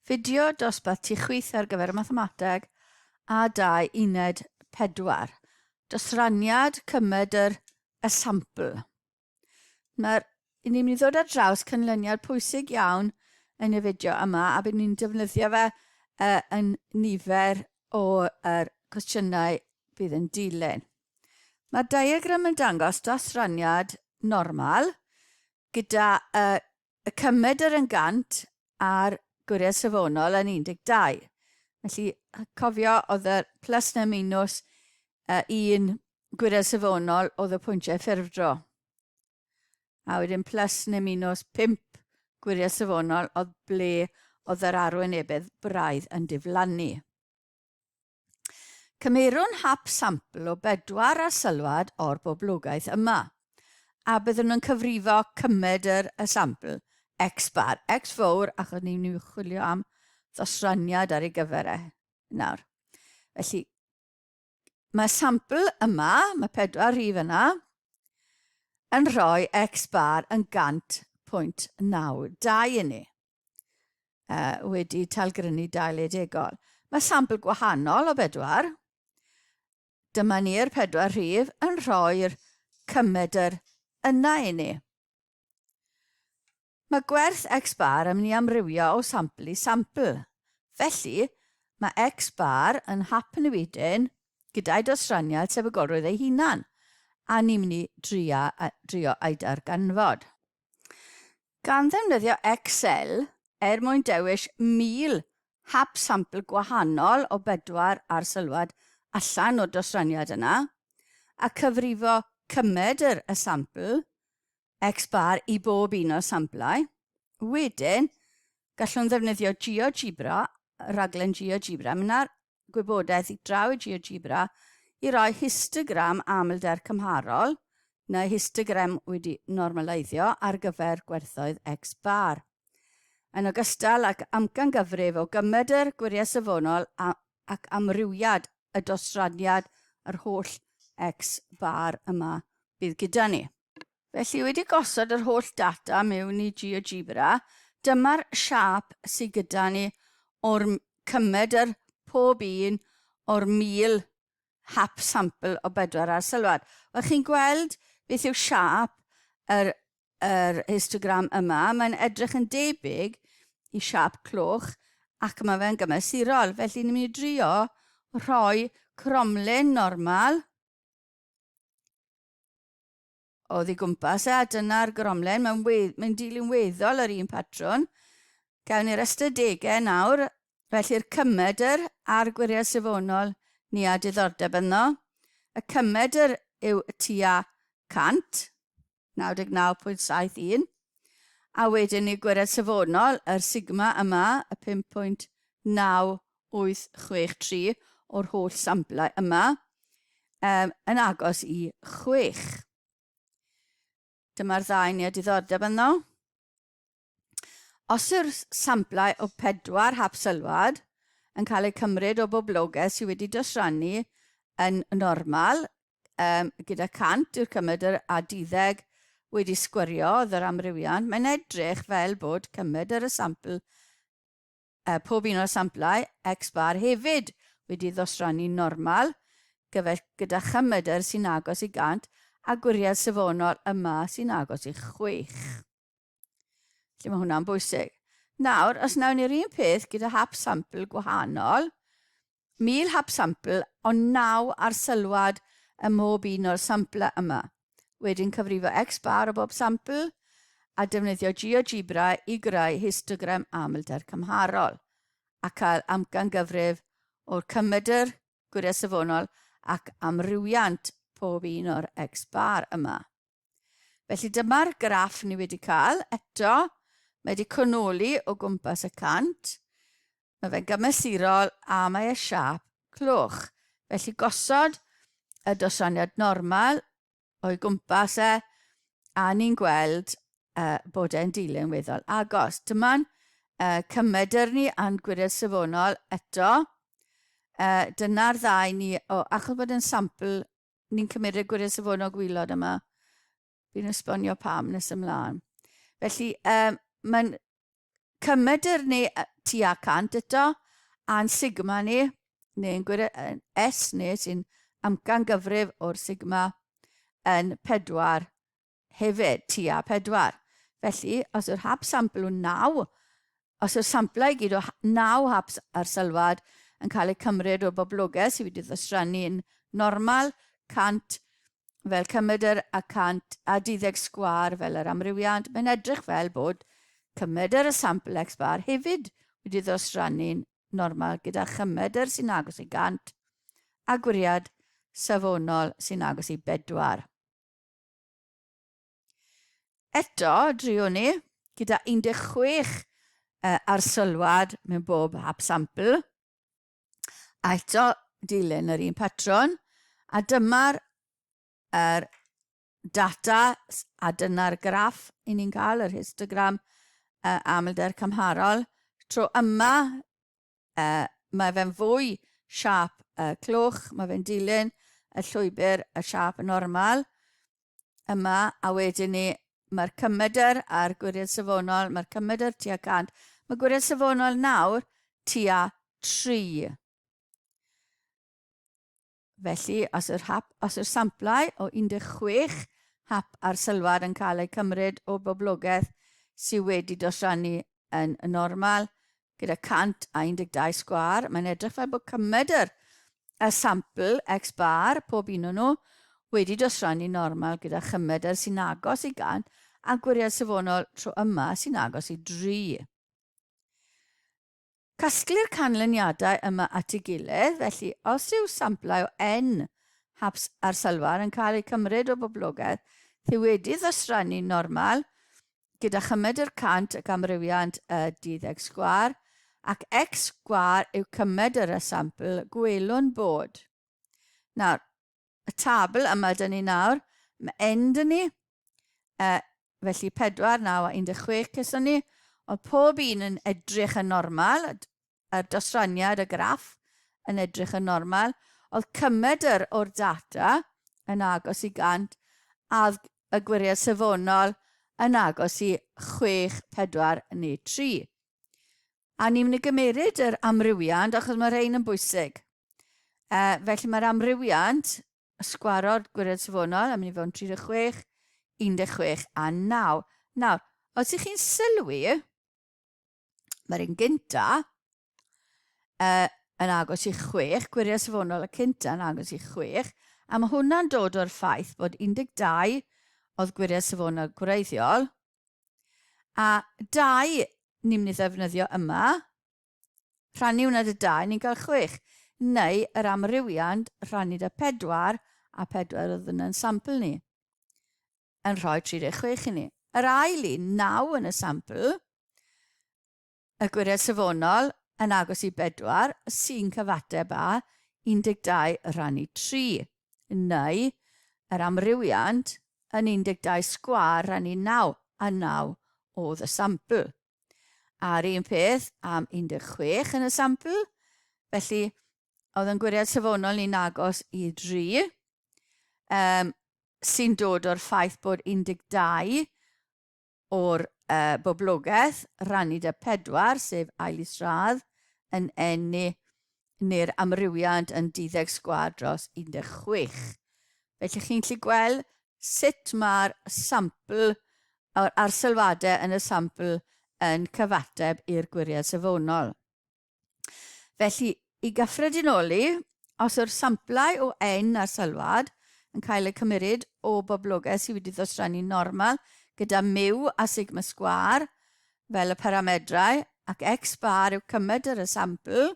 Fideo dosbarth tu chwith ar gyfer mathemateg a 2 uned 4. Dosraniad cymedr sampl. Ni'n mynd i ddod ar draws canlyniad pwysig iawn yn y fideo yma a bydd ni'n defnyddio fe yn nifer o cwestiynau bydd yn dilyn. Mae'r diagram yn dangos dosraniad normal gyda y cymedr yn gant a'r gwiriau safonol yn 12. Felly cofio oedd y plus neu minus 1 gwiriau safonol oedd y pwyntiau ffurfdro. A wedyn plus neu minus 5 gwiriau safonol oedd ble oedd yr arwynebydd braidd yn diflannu. Cymerwn hap sampl o 4 arsylwad o'r boblogaeth yma, a byddwn nhw'n cyfrifo cymedr y sampl, x bar, x fawr, achos ni'n mynd i chwilio am ddosraniad ar ei gyfer e. Nawr, felly, mae sampl yma, mae 4 rhif yna, yn rhoi x bar yn 100.92 i ni. Wedi talgrynu dailedegol. Mae sampl gwahanol o 4. Dyma ni'r 4 rhif yn rhoi'r cymedr yna i ni. Mae gwerth x bar yn mynd i amrywio o sampl i sampl. Felly, mae x bar yn hap newidyn gyda'i dosraniad sefydlrwydd ei hunan, a ni'n mynd i drio ei darganfod. Gan ddefnyddio Excel, mwyn dewis 1000 hap sampl gwahanol o 4 arsylwad allan o'r dosraniad yna, a cyfrifo cymedr y sampl, x bar i bob un o'r samplau. Wedyn, gallwn ddefnyddio GeoGebra, raglen GeoGebra, mynd â'r gwybodaeth i draw i GeoGebra i roi histogram amlder cymharol, neu histogram wedi normaleiddio ar gyfer gwerthoedd x bar. Yn ogystal ac amcangyfrif o gymedr gwiriau safonol ac amrywiad y dosraniad yr holl x bar yma bydd gyda ni. Felly wedi gosod yr holl data mewn i GeoGebra, dyma'r siap sydd gyda ni o'r cymedr pob un o'r 1000 hap sampl o 4 arsylwad. Wel, chi'n gweld beth yw siap yr histogram yma. Mae'n edrych yn debyg i siap cloch ac mae fe'n gymesurol. Felly ni'n mynd i drio rhoi cromlyn normal o ddi gwmpas a dyna'r gromlen. Mae'n dilyn weddol yr un patrwm. Gawn ni'r ystadegau nawr, felly'r cymedr a'r gwiriau safonol ni a diddordeb yno. Y cymedr yw tua 100, 99.71, a wedyn ni gwiriau safonol, yr sigma yma, y 5.9863 o'r holl samplau yma, yn agos i 6. Dyma'r ddau ni a diddordeb yno. Os yw'r samplau o 4 hap sylwad yn cael eu cymryd o boblogaeth sydd wedi dosrannu yn normal, gyda 100 yw'r cymedr a 12 wedi sgwirio oedd yr amrywiant, mae'n edrych fel bod cymedr y sampl, pob un o'r samplau, x bar hefyd wedi ddosrannu normal, gyda chymedr sy'n agos i 100, a gwiriau safonol yma sy'n agos i 6. Felly mae hwnna'n bwysig. Nawr, os nawn ni'r un peth gyda hap sampl gwahanol, 1000 hap sampl o 9 arsylwad ym mhob un o'r samplau yma. Wedyn cyfrifo x bar o bob sampl a defnyddio GeoGebra i greu histogram amlder cymharol a cael amcangyfrif o'r cymedr, gwiriau safonol ac amrywiant pob un o'r x bar yma. Felly dyma'r graff ni wedi cael. Eto, mae wedi cwnoli o gwmpas y 100. Mae fe'n gymesurol a mae y siap cloch. Felly gosod y dosraniad normal o'i gwmpas e a ni'n gweld bod e'n dilyn weddol agos. Dyma'n cymedr ni a'n gwiriau safonol eto. Dyna'r ddau ni, achos bod yn sampl, ni'n cymryd y gwiriau safonol gwylod yma. Fi'n esbonio pam nes ymlaen. Felly, mae'n Cymedr ni tua 100 eto, a'n sigma ni, neu'n S ni sy'n amcan gyfrif o'r sigma yn 4 hefyd, tua 4. Felly, os yw'r hap sampl o 9, os yw'r samplau gyd o 9 haps ar sylwad yn cael eu cymryd o boblogau sydd wedi ddosrannu'n normal, 100 fel cymedr a 100 a 12 sgwar fel yr amrywiant, mae'n edrych fel bod cymedr y sampl X bar hefyd wedi ddosrannu'n normal gyda chymedr sy'n agos i 100 a gwiriad safonol sy'n agos i 4. Eto, drio ni gyda 16 ar sylwad mewn bob hap sampl. A eto, dilyn yr un patron, a dyma'r data a dyna'r graff i ni'n cael, yr histogram amlder cymharol. Tro yma, mae fe'n fwy siap clwch, mae fe'n dilyn y llwybr y siap normal yma, a wedyn ni mae'r cymedr a'r gwiriad safonol, mae'r cymedr tua 100, mae gwiriad safonol nawr tua 3. Felly, os yw'r samplau o 16 hap ar sylwad yn cael eu cymryd o boblogaeth sydd wedi dosrannu yn normal, gyda 100 a 12 sgwar, mae'n edrych fel bod cymedr y sampl X bar, pob un o'n nhw, wedi dosrannu normal gyda chymedr sy'n agos i 100 a gwiriad safonol tro yma sy'n agos i 3. Casglu'r canlyniadau yma at ei gilydd, felly os yw samplau o n haps ar sylwad yn cael eu cymryd o boblogaeth sydd wedi ddosrannu normal gyda chymedr 100 ac amrywiant 12 sgwar ac x sgwar yw cymedr y sampl, gwelwn bod. Nawr, y tabl yma dyn ni nawr, mae n dyn ni, felly 4, 9 a 16 cyson ni, ond pob un yn edrych yn normal, y dosraniad, y graff yn edrych yn normal, oedd cymedr o'r data yn agos i 100 a y gwiriad safonol yn agos i 6, 4 neu 3. A ni'n mynd i gymeryd yr amrywiant achos mae rhain yn bwysig. Felly mae'r amrywiant, sgwaro'r gwiriad safonol, yn mynd i fod yn 36, 16 a 9. Nawr, os ych chi'n sylwi, mae'r un gynta yn agos i 6, gwiriad safonol y cynta yn agos i 6, a mae hwnna'n dod o'r ffaith bod 12 oedd gwiriad safonol gwreiddiol, a 2 ni'n mynd i ddefnyddio yma, rhannu hwnna dy 2, ni'n cael 6, neu yr amrywiant rhannu dy 4, a 4 oedd yna'n sampl ni, yn rhoi 36 i ni. Yr ail un, 9 yn y sampl, y gwiriad safonol yn agos i 4 sy'n cyfateb â 12 rhannu 3, neu yr amrywiant yn 12 sgwar rhannu 9, a 9 oedd y sampl. A'r un peth am 16 yn y sampl, felly oedd yn gwiriad safonol ni'n agos i 3, sy'n dod o'r ffaith bod 12 o'r boblogaeth rhannu dy 4, sef ail isradd, yn enni neu'r amrywiant yn 12 sgwar dros 16. Felly chi'n gallu gweld sut mae'r sampl a'r sylwadau yn y sampl yn cyfateb i'r gwiriad safonol. Felly, i gyffredinoli, os yw'r samplau o n ar sylwad yn cael eu cymryd o boblogau sydd wedi ddosrannu normal gyda miw a sigma sgwar fel y paramedrau ac x bar yw cymedr y sampl,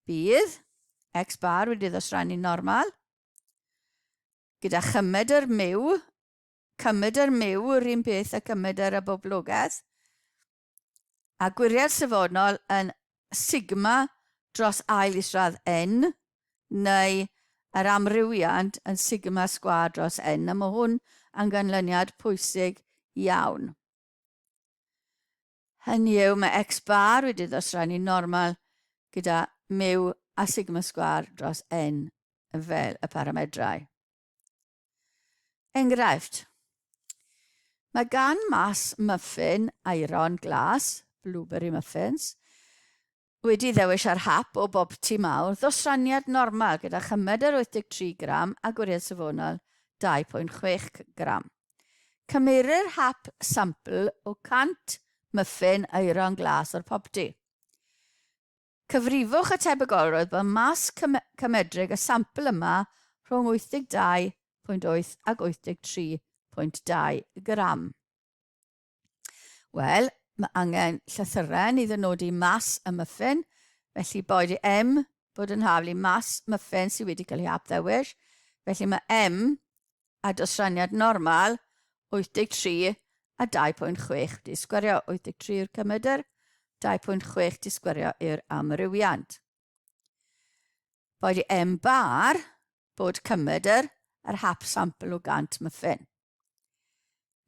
bydd x bar wedi ddosrannu normal gyda chymedr miw yr un peth a chymedr y boblogaeth a gwiriad safonol yn sigma dros ail isradd n neu yr amrywiant yn sigma sgwar dros n, a mae hwn yn ganlyniad pwysig iawn. Hynny yw, mae x bar wedi ddosrannu normal gyda miw a sigma sgwar dros n fel y paramedrau. Enghraifft, mae gan mas muffin eiron glas blueberry muffins. Wedi ddewis ar hap o bob tŷ mawr, ddosraniad normal gyda chymed 83 gram a gwiriad safonol 2.6 gram. Cymerir hap sampl o 100 muffin eiron glas o'r popty. Cyfrifwch y tebygolrwydd bod mas cymedrig y sampl yma rhwng 82.8 ac 83.2 gram. Wel, mae angen llythyren i ddynodi mas y muffin, felly boed i M bod yn haflu mas muffin sydd wedi cael ei hapddewis, felly mae M a dosraniad normal 83 a 2.6 wedi sgwario 83 yw'r cymydr, 2.6 wedi sgwario i'r amrywiant. Boed i M bar bod cymydr yr hap sampl o 100 muffin.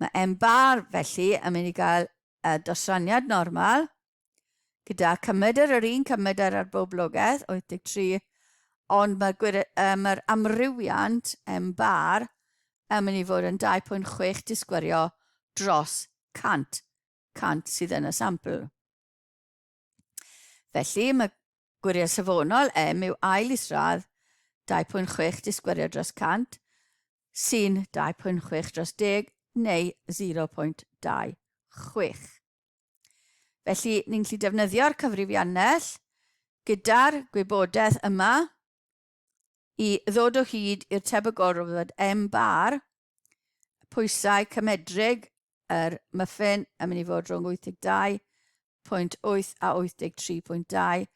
Mae M bar felly yn mynd i gael dosraniad normal gyda cymydr yr un cymydr ar bob blogaeth 83, ond mae'r amrywiant M bar yn mynd i fod yn 2.6 wedi sgwario dros 100 sydd yn y sampl. Felly mae gwiriad safonol M yw ail isradd 2.6 wedi sgwario dros 100 sy'n 2.6 dros 10 neu 0.26. Felly ni'n gallu defnyddio'r cyfrifiannell gyda'r gwybodaeth yma i ddod o hyd i'r tebygolrwydd M bar, pwysau cymedrig yr muffin yn mynd i fod rhwng 82.8 a 83.2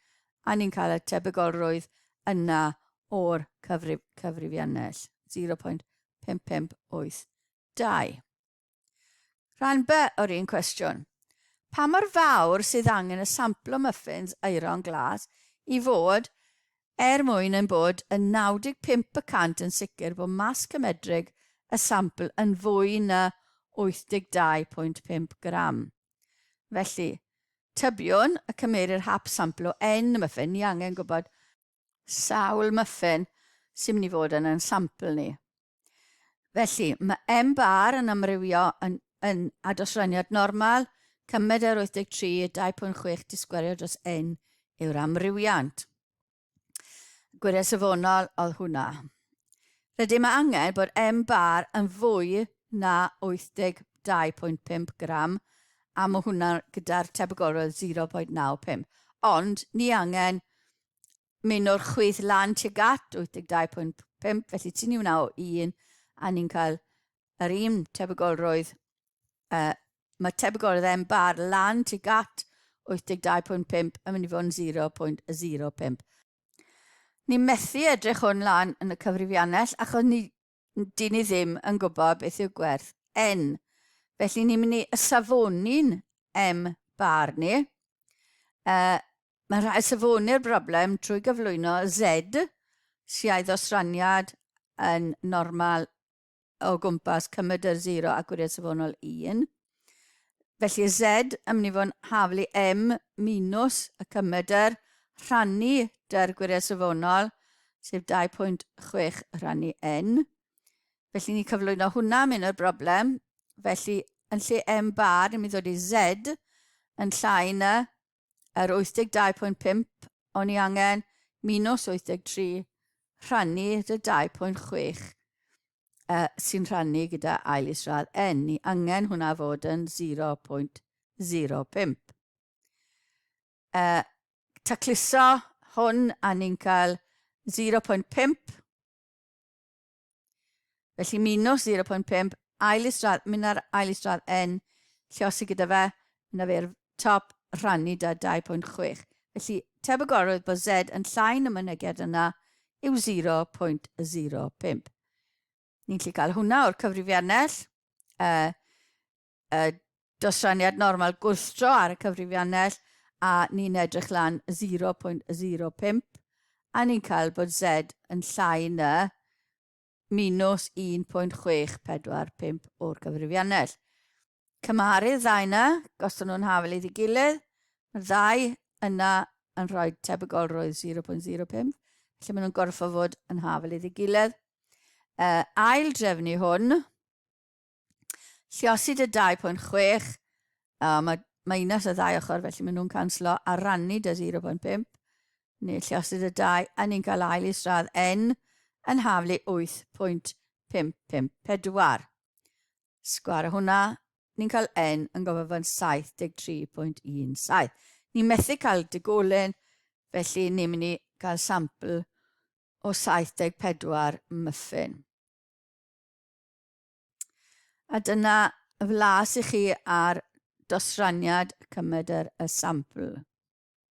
a ni'n cael y tebygolrwydd yna o'r cyfrifiannell 0.5582. Rhan B o'r un cwestiwn. Pa mor fawr sydd angen y sampl o muffins eiron glas i fod mwyn yn bod yn 95% yn sicr bod mas cymedrig y sampl yn fwy na 82.5 gram. Felly, tybiwn y cymerir hap sampl o N muffin, ni angen gwybod sawl muffin sy'n mynd i fod yn sampl ni. Felly, mae M bar yn amrywio yn adosraniad normal, cymed ar 83, 2.6 wedi sgwario dros N yw'r amrywiant. Gwiriad safonol oedd hwnna. Rydym angen bod M bar yn fwy na 82.5 gram a mae hwnna gyda'r tebygolrwydd 0.95. Ond ni angen mynd o'r chwith lan tuag at 82.5, felly ti'n ni'n o 1 a ni'n cael yr un tebygolrwydd mae tebygolrwydd M bar lan tuag at 82.5 yn mynd i fod yn 0.05. Ni'n methu edrych hwn lan yn y cyfrifiannell achos ni ddim yn gwybod beth yw gwerth N. Felly ni'n mynd i safoni'n M bar ni. Mae'n rhaid safoni'r broblem trwy gyflwyno Z sy'n ddosraniad yn normal o gwmpas cymed yr 0 a gwiriad safonol 1. Felly Z yn mynd i fod yn haflu M minus y cymedr rhannu dy'r gwiriad safonol, sef 2.6 rhannu N. Felly ni cyflwyno hwnna mynd o'r broblem. Felly yn lle M bar, ni'n mynd ddod i Z yn llai na yr 82.5 o'n i angen minus 83 rhannu dy 2.6 sy'n rhannu gyda ail isradd N. Ni angen hwnna fod yn 0.05. Tacluso hwn a ni'n cael 0.5. Felly minus 0.5, mynd ar ail isradd N, lliosi gyda fe, yna fe'r top rhannu da 2.6. Felly tebygolrwydd bod Z yn llai na mynegiad yna yw 0.05. Ni'n gallu cael hwnna o'r cyfrifiannell, dosraniad normal gwrthro ar y cyfrifiannell a ni'n edrych lan 0.05 a ni'n cael bod Z yn llai na minus 1.645 o'r cyfrifiannell. Cymaru'r ddau yna, gosod nhw'n hafel iddi gilydd, mae'r ddau yna yn rhoi tebygolrwydd 0.05, felly maen nhw'n gorfod fod yn hafel iddi gilydd. Ail drefnu hwn, lliosi dy 2.6, mae minus y ddau ochr, felly maen nhw'n canslo a rannu dy 0.5, neu lluosod y 2, a ni'n cael ail i stradd n yn haflu 8.554. Sgwar hwnna, ni'n cael n yn gofod fod yn 73.17. Ni'n methu cael digolyn, felly ni'n mynd i gael sampl o 74 muffin. A dyna flas i chi ar dosraniad cymryd y sampl.